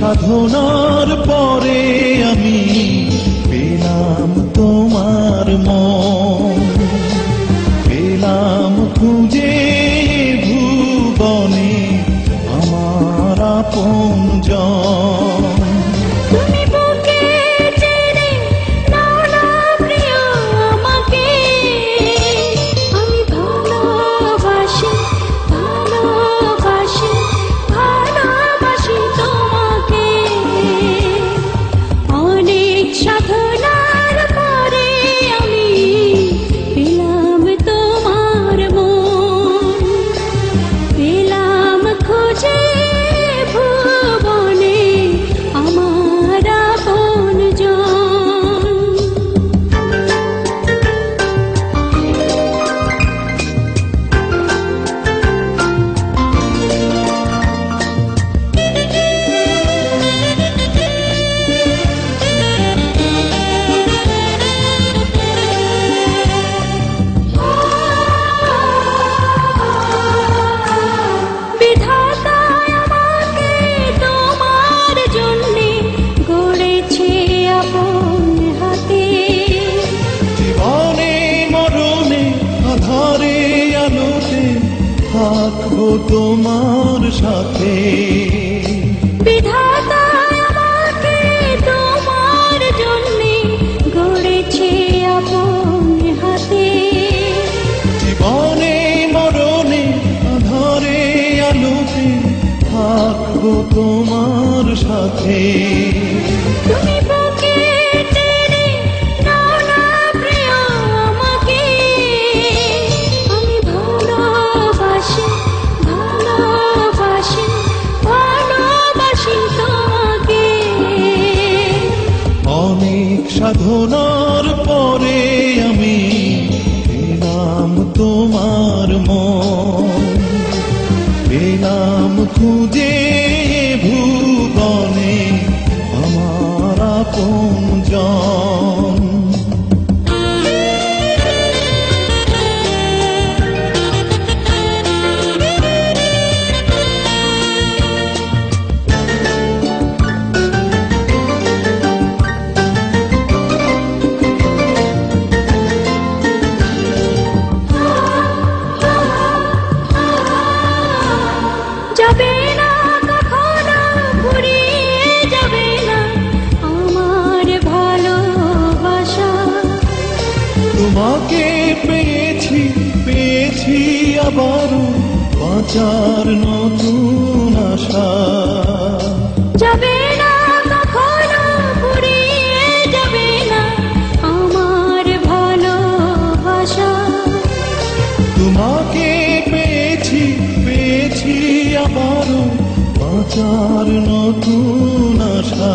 সাধনার পরে আমি পেলাম তোমার মন, পেলাম খুঁজে ভুবনে আমার আপনজন। তুমি বুকে টেনে নাও না প্রিয় আমাকে, আমি ভালোবাসি ভালোবাসি ভালোবাসি তোমাকে। অনেক সাধনার পরে আমি পেলাম তোমার মন, পেলাম খুঁজে ভুবনে আমার আপনজন। বিধাতা আমাকে তোমার জন্যে গড়েছে আপন হাতে। জীবনে মরণে আধারে আলোতে থাকবো তোমার সাথে। বিধাতা আমাকে তোমার জন্যে গড়েছে আপন হাতে। জীবনে মরণে আধারে আলোতে থাকবো তোমার সাথে। তুমি বুকে টেনে নাও না প্রিয় আমাকে, আমি ভালোবাসি ভালোবাসি ভালোবাসি তোমাকে। অনেক সাধনার পরে আমি পেলাম তোমার মন, পেলাম খুঁজে ভুবনে আমার আপনজন। যাবে না কখনো ফুরিয়ে যাবে না আমার ভালোবাসা। তোমাকে পেয়েছি পেয়েছি আবারও বাঁচার নতুন আশা। যাবে না কখনো ফুরিয়ে যাবে না আমার ভালোবাসা। তোমাকে পেয়েছি পেয়েছি আবারও বাঁচার নতুন আশা।